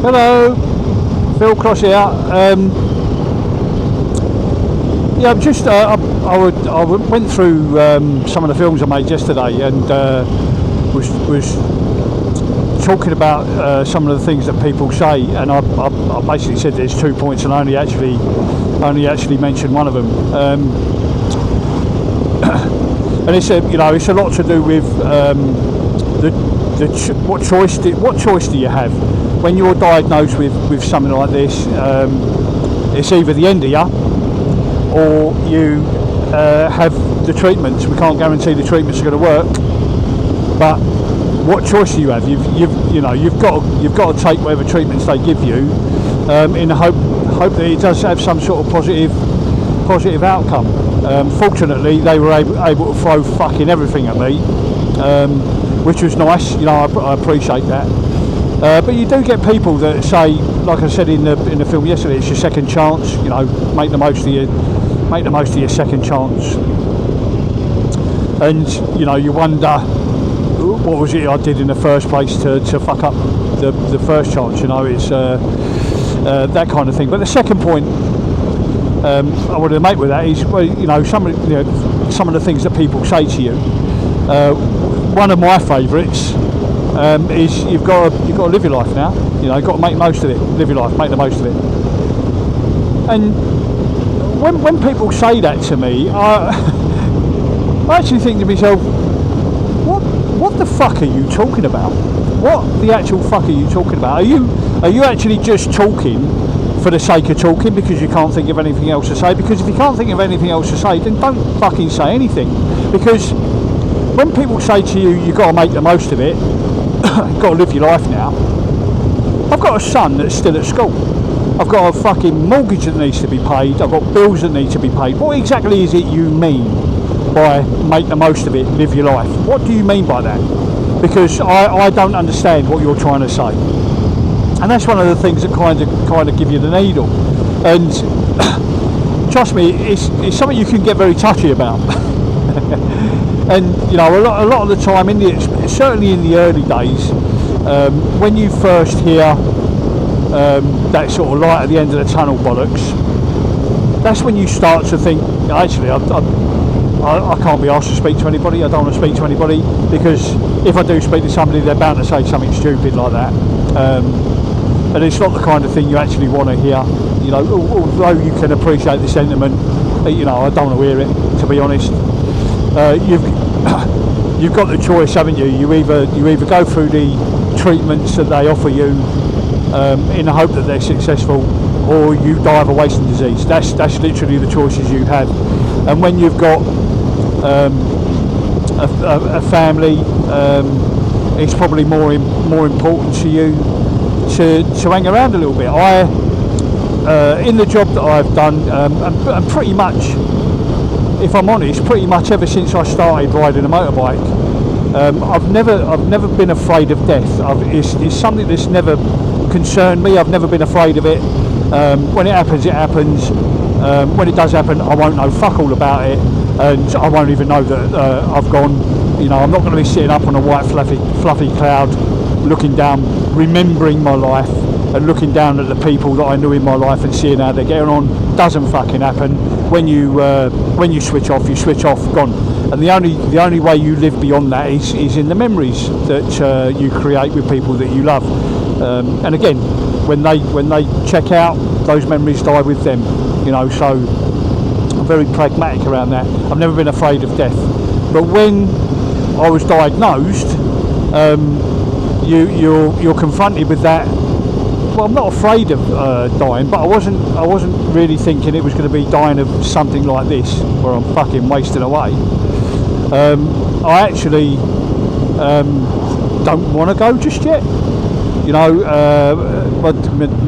Hello, Phil Cross here. Yeah, I'm just I went through some of the films I made yesterday and was talking about some of the things that people say, and I basically said there's 2 points and I only actually mentioned one of them. And it's it's a lot to do with what choice do you have when you're diagnosed with something like this. It's either the end of you, or you have the treatments. We can't guarantee the treatments are going to work, but what choice do you have? You've got to take whatever treatments they give you, in the hope that it does have some sort of positive outcome. Fortunately, they were able to throw fucking everything at me, which was nice. I appreciate that. But you do get people that say, like I said in the film yesterday, it's your second chance. Make the most of your second chance. And you wonder, what was it I did in the first place to fuck up the first chance? It's that kind of thing. But the second point I want to make with that is, some of the things that people say to you. One of my favourites is you've got to live your life now. You've got to make the most of it. Live your life, make the most of it. And when people say that to me, I actually think to myself, what the fuck are you talking about? What the actual fuck are you talking about? Are you actually just talking for the sake of talking because you can't think of anything else to say? Because if you can't think of anything else to say, then don't fucking say anything. Because when people say to you, you've got to make the most of it, you've got to live your life now. I've got a son that's still at school. I've got a fucking mortgage that needs to be paid. I've got bills that need to be paid. What exactly is it you mean by make the most of it, live your life? What do you mean by that? Because I don't understand what you're trying to say. And that's one of the things that kind of give you the needle. And trust me, it's something you can get very touchy about. And a lot of the time, certainly in the early days, when you first hear that sort of light at the end of the tunnel bollocks, that's when you start to think, actually, I can't be asked to speak to anybody. I don't want to speak to anybody, because if I do speak to somebody, they're bound to say something stupid like that. And it's not the kind of thing you actually want to hear. Although you can appreciate the sentiment, I don't want to hear it, to be honest. You've got the choice, haven't you? You either go through the treatments that they offer you in the hope that they're successful, or you die of a wasting disease. That's literally the choices you have. And when you've got a family, it's probably more important to you to hang around a little bit. In the job that I've done, and pretty much, if I'm honest, pretty much ever since I started riding a motorbike, I've never been afraid of death. It's something that's never concerned me. I've never been afraid of it. When it happens, it happens. When it does happen, I won't know fuck all about it, and I won't even know that I've gone. I'm not going to be sitting up on a white fluffy cloud, looking down, remembering my life, and looking down at the people that I knew in my life and seeing how they're getting on. Doesn't fucking happen. When you switch off, gone. And the only way you live beyond that is in the memories that you create with people that you love. And again, when they check out, those memories die with them. So I'm very pragmatic around that. I've never been afraid of death. But when I was diagnosed, you're confronted with that. Well, I'm not afraid of dying, but I wasn't really thinking it was going to be dying of something like this, where I'm fucking wasting away. I actually don't want to go just yet. My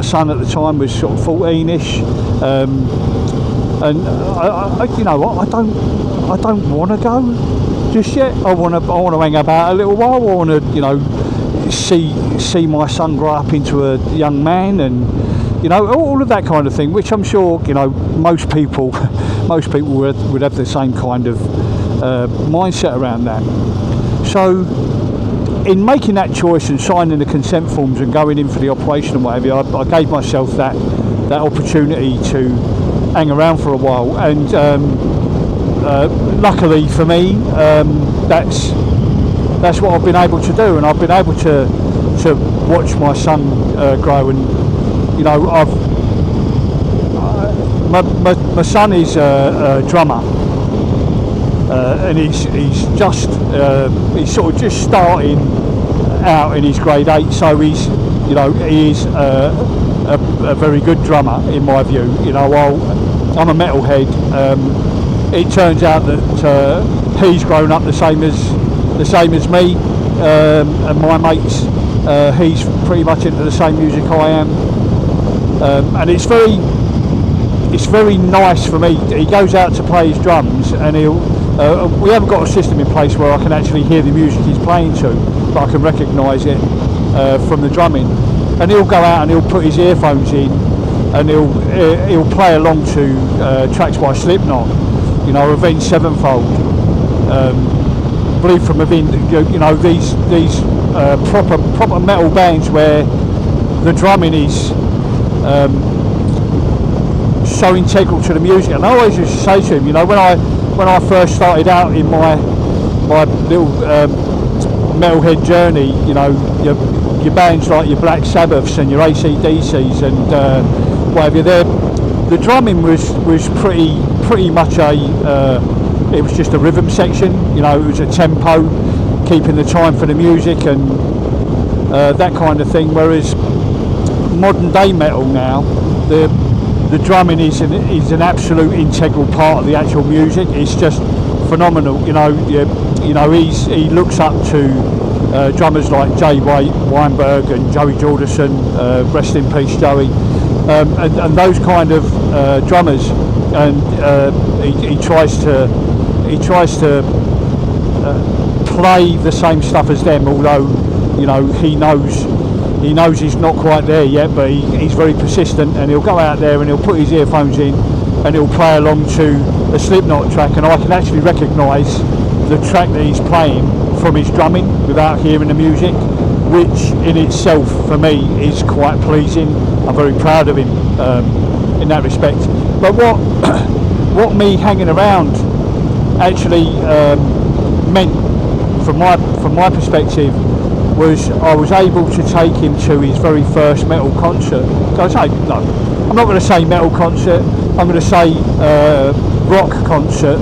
son at the time was sort of 14ish, and I don't want to go just yet. I want to hang about a little while. I want to see my son grow up into a young man, and all of that kind of thing, which I'm sure most people would have the same kind of mindset around that. So in making that choice and signing the consent forms and going in for the operation and whatever, I gave myself that opportunity to hang around for a while, and luckily for me, that's what I've been able to do, and I've been able to watch my son grow. And you know, my son is a drummer, and he's sort of just starting out in his grade 8, so he is a very good drummer in my view. You know, while I'm a metalhead, it turns out that he's grown up the same as me, and my mates. He's pretty much into the same music I am, and it's very nice for me. He goes out to play his drums, and we haven't got a system in place where I can actually hear the music he's playing to, but I can recognise it from the drumming. And he'll go out and he'll put his earphones in, and he'll play along to tracks by Slipknot, you know, Avenged Sevenfold, Bleed from Within, you know, these proper metal bands where the drumming is so integral to the music. And I always used to say to him, you know, when I first started out in my little metalhead journey, you know, your bands like your Black Sabbaths and your AC/DCs and whatever, the drumming was pretty much it was just a rhythm section. You know, it was a tempo, keeping the time for the music and that kind of thing. Whereas modern day metal now, the drumming is an absolute integral part of the actual music. It's just phenomenal. You know, he looks up to drummers like Jay Weinberg and Joey Jordison, rest in peace Joey, and those kind of drummers, and he tries to play the same stuff as them, although, you know, he knows he's not quite there yet, but he's very persistent, and he'll go out there and he'll put his earphones in and he'll play along to a Slipknot track, and I can actually recognise the track that he's playing from his drumming without hearing the music, which in itself for me is quite pleasing. I'm very proud of him in that respect. But what me hanging around actually meant from my perspective was I was able to take him to his very first metal concert. So I say, no, I'm not going to say metal concert, I'm going to say rock concert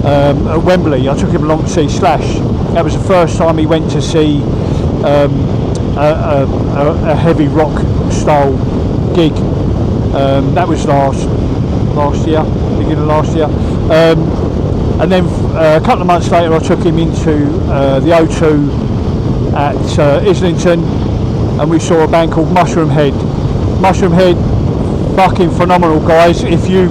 at Wembley. I took him along to see Slash. That was the first time he went to see a heavy rock style gig. That was last year, beginning of last year. And then a couple of months later I took him into the O2 at Islington, and we saw a band called Mushroom Head. Mushroom Head, fucking phenomenal guys. If you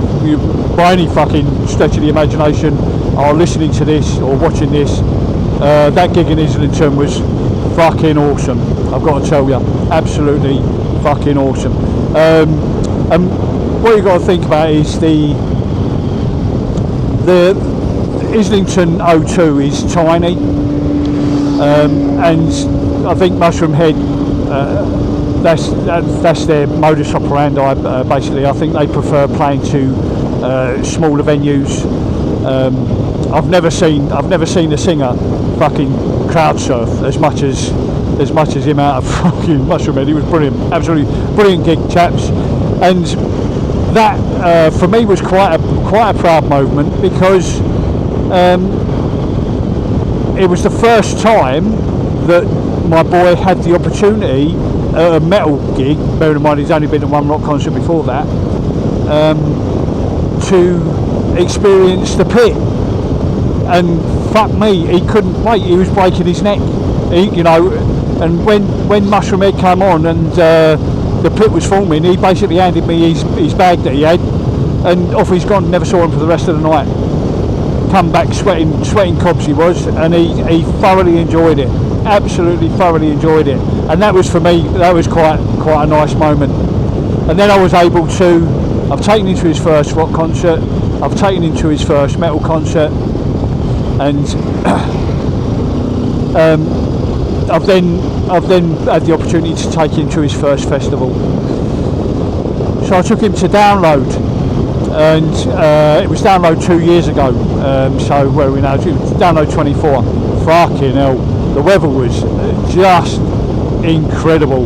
by any fucking stretch of the imagination are listening to this or watching this, that gig in Islington was fucking awesome. I've got to tell you, absolutely fucking awesome. And what you've got to think about is the Islington O2 is tiny, and I think Mushroom Head, that's their modus operandi. Basically, I think they prefer playing to smaller venues. I've never seen a singer fucking crowd surf as much as him out of fucking Mushroom Head. He was brilliant, absolutely brilliant gig, chaps. And that for me was quite a proud moment, because it was the first time that my boy had the opportunity at a metal gig, bearing in mind he's only been to one rock concert before that, to experience the pit. And fuck me, he couldn't wait. He was breaking his neck, and when Mushroom Head came on and the pit was forming, he basically handed me his bag that he had, and off he's gone. Never saw him for the rest of the night. Come back sweating cobs he was, and he thoroughly enjoyed it, absolutely thoroughly enjoyed it. And that was, for me, that was quite a nice moment. And then I was able to, I've taken him to his first rock concert, I've taken him to his first metal concert, and I've then had the opportunity to take him to his first festival. So I took him to Download, and it was Download 2 years ago. So where are we now? Download 24. Fucking hell, the weather was just incredible.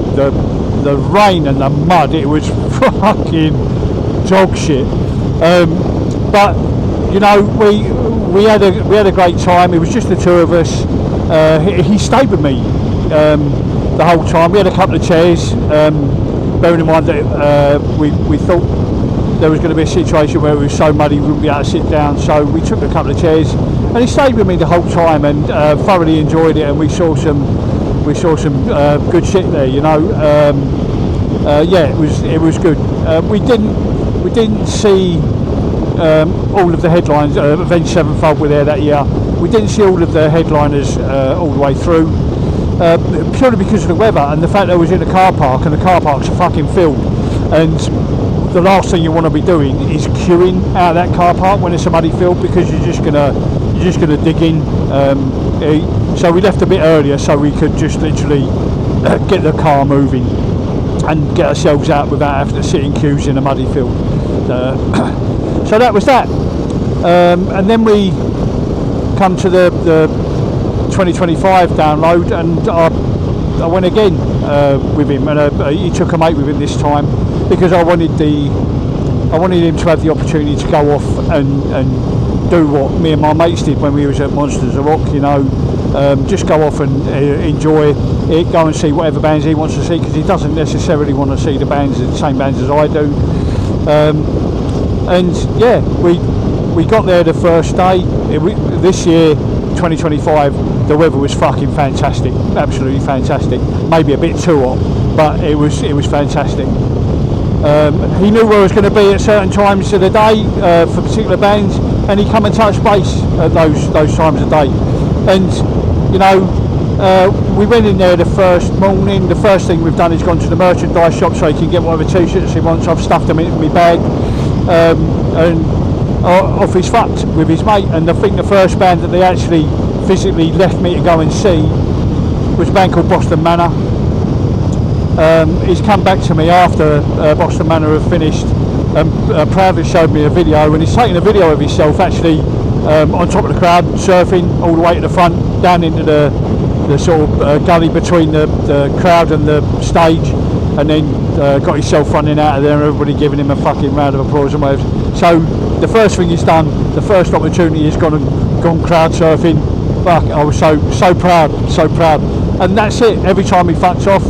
The rain and the mud, it was fucking dog shit. But you know, we had a great time. It was just the two of us. He stayed with me the whole time. We had a couple of chairs, bearing in mind that we thought there was going to be a situation where it was so muddy we wouldn't be able to sit down, so we took a couple of chairs, and he stayed with me the whole time, and thoroughly enjoyed it, and we saw some good shit there, you know. Yeah, it was good. We didn't see all of the headlines. Avenged Sevenfold were there that year. We didn't see all of the headliners all the way through, purely because of the weather and the fact that I was in a car park, and the car parks are fucking filled, and the last thing you want to be doing is queuing out of that car park when it's a muddy field, because you're just gonna dig in. So we left a bit earlier so we could just literally get the car moving and get ourselves out without having to sit in queues in a muddy field. So that was that. And then we come to the 2025 Download, and I went again with him, and he took a mate with him this time, because I wanted him to have the opportunity to go off and do what me and my mates did when we was at Monsters of Rock, you know. Just go off and enjoy it, go and see whatever bands he wants to see, because he doesn't necessarily want to see the same bands as I do. And yeah, we got there the first day. This year, 2025, the weather was fucking fantastic, absolutely fantastic. Maybe a bit too hot, but it was fantastic. He knew where I was going to be at certain times of the day for particular bands, and he come and touch base at those times of day. And you know, we went in there the first morning. The first thing we've done is gone to the merchandise shop so he can get whatever t-shirts he wants. I've stuffed them in my bag, and off he's fucked with his mate. And I think the first band that they actually physically left me to go and see was a band called Boston Manor. He's come back to me after Boston Manor have finished, and proudly showed me a video, and he's taken a video of himself actually on top of the crowd, surfing all the way to the front, down into the sort of gully between the crowd and the stage, and then got himself running out of there, and everybody giving him a fucking round of applause and waves. So the first thing he's done, the first opportunity, he's gone crowd surfing. Fuck, I was so proud, and that's it. Every time he fucks off,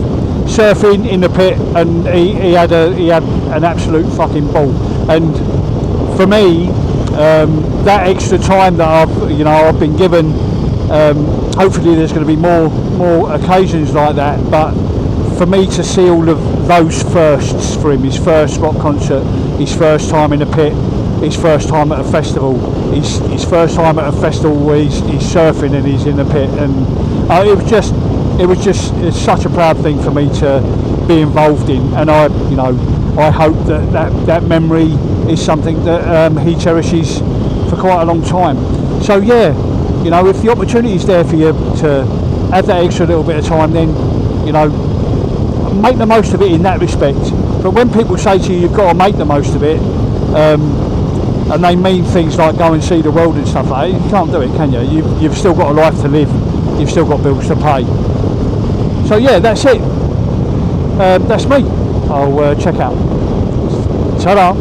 surfing in the pit, and he had an absolute fucking ball. And for me, that extra time that I've been given, hopefully there's going to be more occasions like that. But for me to see all of those firsts for him, his first rock concert, his first time in the pit, his first time at a festival, his first time at a festival where he's surfing and he's in the pit, and it's such a proud thing for me to be involved in, and I hope that memory is something that he cherishes for quite a long time. So yeah, you know, if the opportunity is there for you to have that extra little bit of time, then you know, make the most of it in that respect. But when people say to you, you've got to make the most of it, and they mean things like go and see the world and stuff like that, you can't do it, can you? You've still got a life to live, you've still got bills to pay. So yeah, that's it. That's me. I'll check out. Ta-da.